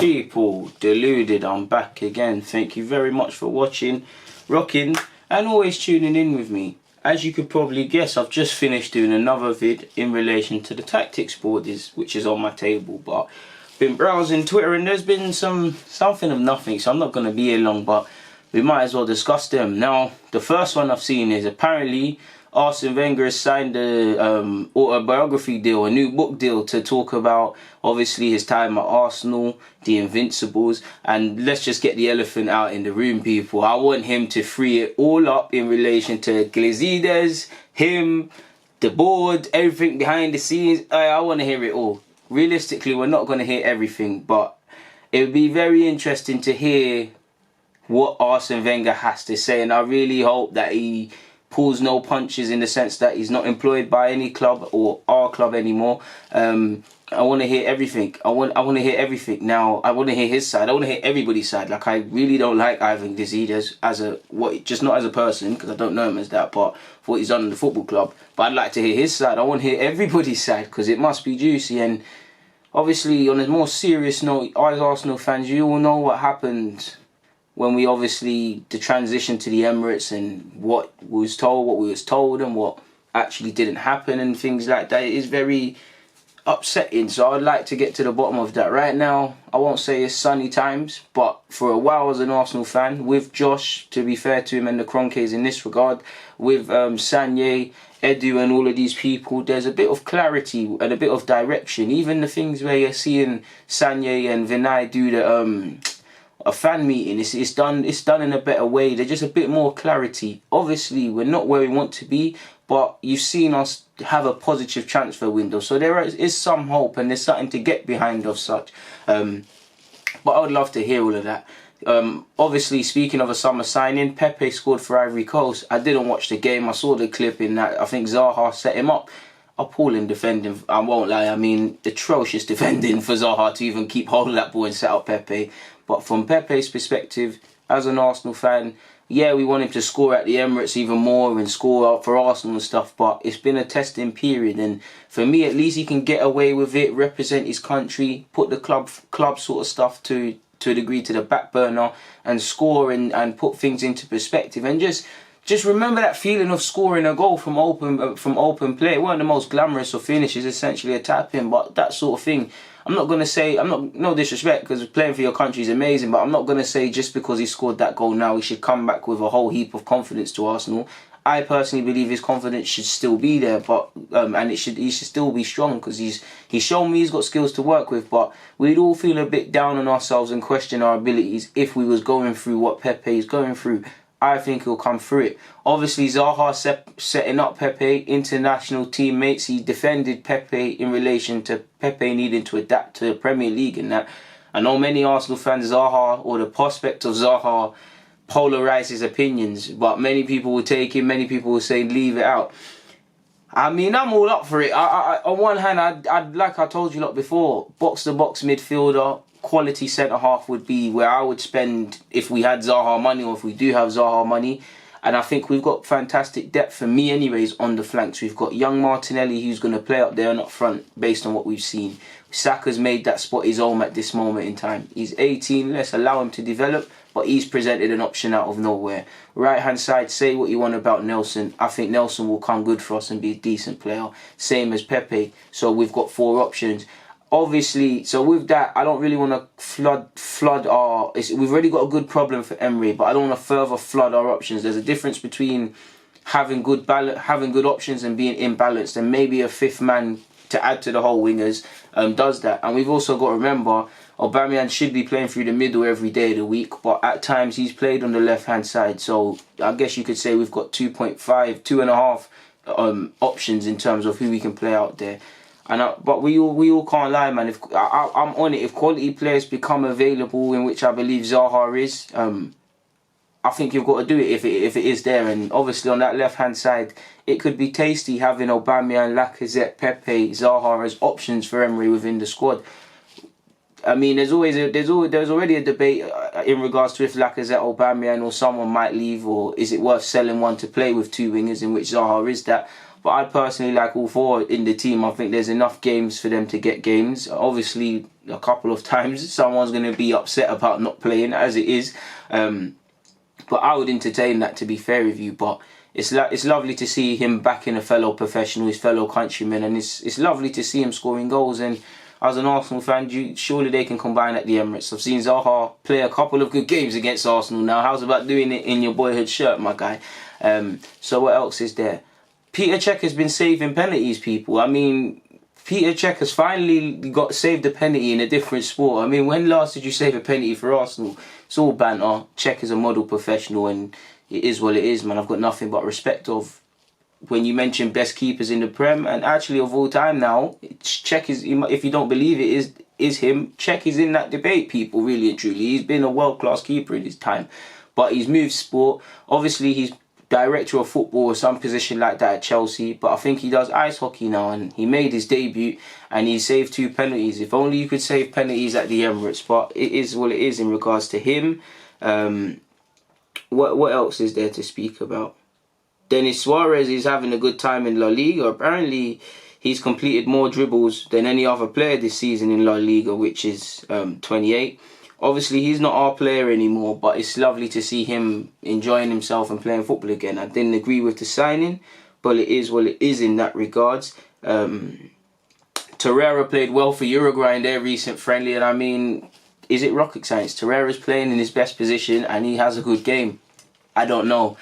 People, Deluded, I'm back again. Thank you very much for watching, rocking, and always tuning in with me. As you could probably guess, I've just finished doing another vid in relation to the tactics board, which is on my table. But been browsing Twitter and there's been something of nothing, so I'm not going to be here long, but we might as well discuss them. Now, the first one I've seen is apparently Arsene Wenger has signed a autobiography deal, a new book deal, to talk about obviously his time at Arsenal, the Invincibles, and let's just get the elephant out in the room, people. I want him to free it all up in relation to Deluded, him, the board, everything behind the scenes. I want to hear it all. Realistically, we're not going to hear everything, but it would be very interesting to hear what Arsene Wenger has to say, and I really hope that he pulls no punches in the sense that he's not employed by any club or our club anymore. I want to hear everything. I want to hear everything. Now, I want to hear his side. I want to hear everybody's side. Like, I really don't like Ivan Gazidis just not as a person, because I don't know him as that, but for what he's done in the football club. But I'd like to hear his side. I want to hear everybody's side, because it must be juicy. And obviously, on a more serious note, as Arsenal fans, you all know what happened when we the transition to the Emirates, and what we was told and what actually didn't happen and things like that. It is very upsetting, so I'd like to get to the bottom of that. Right now, I won't say it's sunny times, but for a while as an Arsenal fan, with Josh, to be fair to him, and the Kroenkes in this regard, with Sanye, Edu and all of these people, there's a bit of clarity and a bit of direction. Even the things where you're seeing Sanye and Vinay do a fan meeting, it's done in a better way. There's just a bit more clarity. Obviously, we're not where we want to be, but you've seen us have a positive transfer window, so there is some hope and there's something to get behind of such. But I would love to hear all of that. Obviously, speaking of a summer signing, Pepe scored for Ivory Coast. I didn't watch the game. I saw the clip in that I think Zaha set him up. Appalling defending, I won't lie. I mean, atrocious defending for Zaha to even keep hold of that ball and set up Pepe. But from Pepe's perspective, as an Arsenal fan, yeah, we want him to score at the Emirates even more and score out for Arsenal and stuff, but it's been a testing period, and for me, at least he can get away with it, represent his country, put the club sort of stuff to a degree to the back burner, and score and put things into perspective, and just remember that feeling of scoring a goal from open play. It weren't the most glamorous of finishes, essentially a tap-in, but that sort of thing. No disrespect, because playing for your country is amazing, but I'm not going to say just because he scored that goal now he should come back with a whole heap of confidence to Arsenal. I personally believe his confidence should still be there, but and he should still be strong, because he's shown me he's got skills to work with. But we'd all feel a bit down on ourselves and question our abilities if we was going through what Pepe is going through. I think he'll come through it. Obviously, Zaha setting up Pepe, international teammates. He defended Pepe in relation to Pepe needing to adapt to the Premier League and that. I know many Arsenal fans, Zaha, or the prospect of Zaha, polarizes opinions, but many people will take him, many people will say leave it out. I mean, I'm all up for it. On one hand, I'd like I told you lot before, box-to-box midfielder, quality centre-half would be where I would spend if we had Zaha money, or if we do have Zaha money. And I think we've got fantastic depth, for me anyways, on the flanks. We've got young Martinelli, who's going to play up there and up front based on what we've seen. Saka's made that spot his own at this moment in time. He's 18, let's allow him to develop, but he's presented an option out of nowhere. Right hand side, say what you want about Nelson. I think Nelson will come good for us and be a decent player. Same as Pepe. So we've got 4 options. Obviously, so with that, I don't really want to flood our... We've already got a good problem for Emery, but I don't want to further flood our options. There's a difference between having good options and being imbalanced, and maybe a 5th man to add to the whole wingers does that. And we've also got to remember, Aubameyang should be playing through the middle every day of the week, but at times he's played on the left-hand side. So I guess you could say we've got 2.5 options in terms of who we can play out there. But we all can't lie, man. I'm on it. If quality players become available, in which I believe Zaha is, I think you've got to do it if it is there. And obviously on that left hand side, it could be tasty having Aubameyang, Lacazette, Pepe, Zaha as options for Emery within the squad. I mean, there's already a debate in regards to if Lacazette, Aubameyang, or someone might leave, or is it worth selling one to play with 2 wingers, in which Zaha is that. But I personally like all 4 in the team. I think there's enough games for them to get games. Obviously, a couple of times someone's going to be upset about not playing, as it is. But I would entertain that, to be fair with you. But it's lovely to see him backing a fellow professional, his fellow countrymen, and it's lovely to see him scoring goals. And as an Arsenal fan, surely they can combine at the Emirates. I've seen Zaha play a couple of good games against Arsenal now. How's about doing it in your boyhood shirt, my guy? So what else is there? Peter Cech has been saving penalties, people. I mean, Peter Cech has finally saved a penalty in a different sport. I mean, when last did you save a penalty for Arsenal? It's all banter. Cech is a model professional, and it is what it is, man. I've got nothing but respect of when you mention best keepers in the Prem, and actually of all time now, Cech is, if you don't believe it, is him. Cech is in that debate, people, really and truly. He's been a world-class keeper in his time, but he's moved sport. Obviously, he's director of football or some position like that at Chelsea, but I think he does ice hockey now, and he made his debut and he saved 2 penalties. If only you could save penalties at the Emirates, but it is what it is in regards to him. What else is there to speak about? Denis Suarez is having a good time in La Liga. Apparently, he's completed more dribbles than any other player this season in La Liga, which is 28. Obviously, he's not our player anymore, but it's lovely to see him enjoying himself and playing football again. I didn't agree with the signing, but it is what it is in that regards. Torreira played well for Uruguay in their recent friendly, and I mean, is it rocket science? Torreira's playing in his best position and he has a good game. I don't know.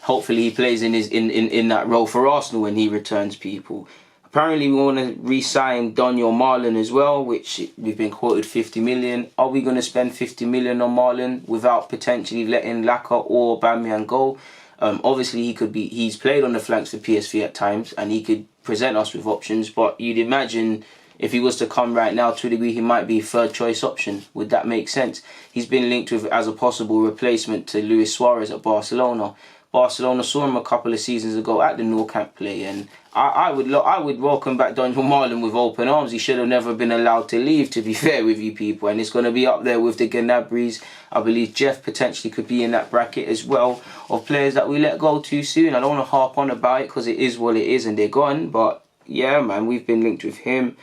Hopefully he plays in that role for Arsenal when he returns, people. Apparently we want to re-sign Daniel Malen as well, which we've been quoted 50 million. Are we going to spend 50 million on Malen without potentially letting Laka or Aubameyang go? Obviously he's played on the flanks for PSV at times and he could present us with options, but you'd imagine if he was to come right now, to a degree, he might be a third choice option. Would that make sense? He's been linked with as a possible replacement to Luis Suarez at Barcelona. Barcelona saw him a couple of seasons ago at the Nou Camp play, and I would welcome back Daniel Malen with open arms. He should have never been allowed to leave, to be fair with you people, and it's going to be up there with the Gnabry's. I believe Jeff potentially could be in that bracket as well of players that we let go too soon. I don't want to harp on about it because it is what it is and they're gone, but yeah, man, we've been linked with him.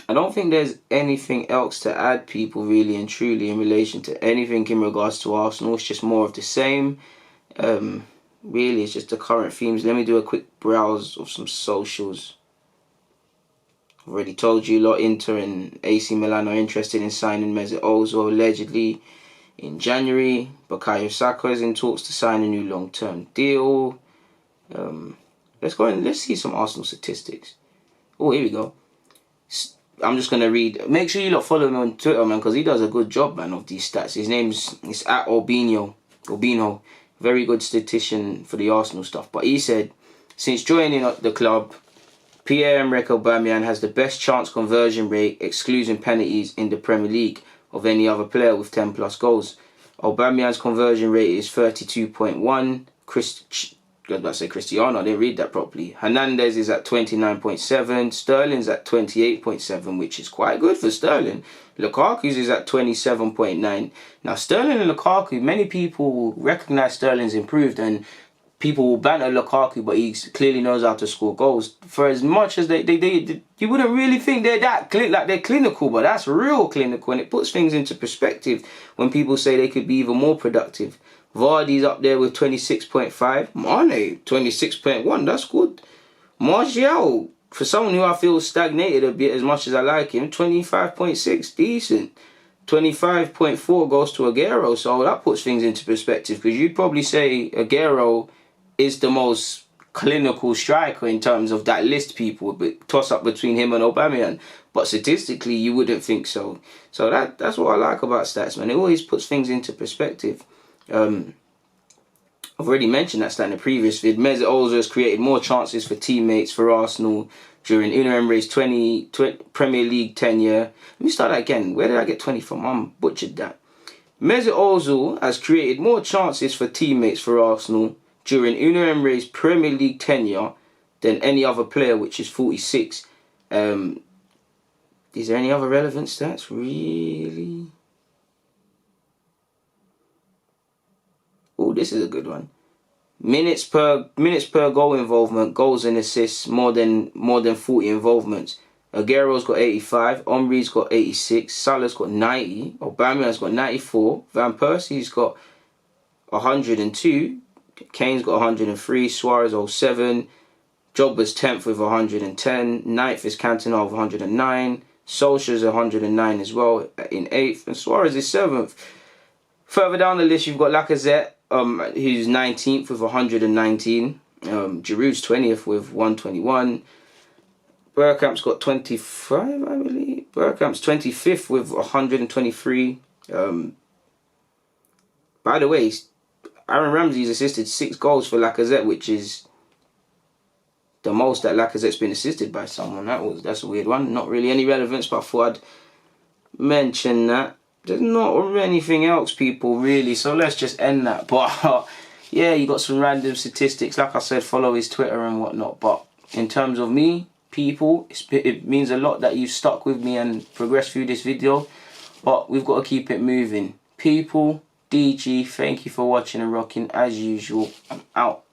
I don't think there's anything else to add, people, really and truly, in relation to anything in regards to Arsenal. It's just more of the same. Really, it's just the current themes. Let me do a quick browse of some socials. I've already told you a lot. Inter and AC Milan are interested in signing Mesut Ozil allegedly in January. Bukayo Saka is in talks to sign a new long-term deal. Let's go and let's see some Arsenal statistics. Oh, here we go. I'm just going to read. Make sure you lot follow him on Twitter, man, because he does a good job, man, of these stats. His name's at Albino. Very good statistician for the Arsenal stuff. But he said, since joining the club, Pierre-Emerick Aubameyang has the best chance conversion rate, excluding penalties, in the Premier League of any other player with 10 plus goals. Aubameyang's conversion rate is 32.1. I was about to say Cristiano, I didn't read that properly. Hernandez is at 29.7. Sterling's at 28.7, which is quite good for Sterling. Lukaku's is at 27.9. Now, Sterling and Lukaku, many people will recognise Sterling's improved and people will banter Lukaku, but he clearly knows how to score goals. For as much as they you wouldn't really think they're that like they're clinical, but that's real clinical, and it puts things into perspective when people say they could be even more productive. Vardy's up there with 26.5. Mane, 26.1. That's good. Martial, for someone who I feel stagnated a bit as much as I like him, 25.6. Decent. 25.4 goes to Aguero. So that puts things into perspective, because you'd probably say Aguero is the most clinical striker in terms of that list, people. But toss up between him and Aubameyang. But statistically, you wouldn't think so. So that's what I like about stats, man. It always puts things into perspective. I've already mentioned that stat in the previous vid. Mesut Ozil has created more chances for teammates for Arsenal during Unai Emery's 20 Premier League tenure. Let me start that again. Where did I get 20 from? I butchered that. Mesut Ozil has created more chances for teammates for Arsenal during Unai Emery's Premier League tenure than any other player, which is 46. Is there any other relevant stats? Really? Oh, this is a good one. Minutes per goal involvement, goals and assists, more than 40 involvements. Aguero's got 85, Omri's got 86, Salah's got 90, Aubameyang's got 94, Van Persie's got 102, Kane's got 103, Suarez 07, Jogba's 10th with 110, 9th is Cantona with 109, Solskjaer's 109 as well in 8th, and Suarez is 7th. Further down the list, you've got Lacazette, who's 19th with 119. Giroud's 20th with 121. Bergkamp's got 25, I believe. Bergkamp's 25th with 123. By the way, Aaron Ramsey's assisted 6 goals for Lacazette, which is the most that Lacazette's been assisted by someone. That's a weird one. Not really any relevance, but I thought I'd mention that. There's not anything else, people, really, so let's just end that. But yeah, you got some random statistics. Like I said, follow his Twitter and whatnot. But in terms of me, people, it means a lot that you've stuck with me and progressed through this video. But we've got to keep it moving. People, DG, thank you for watching and rocking as usual. I'm out.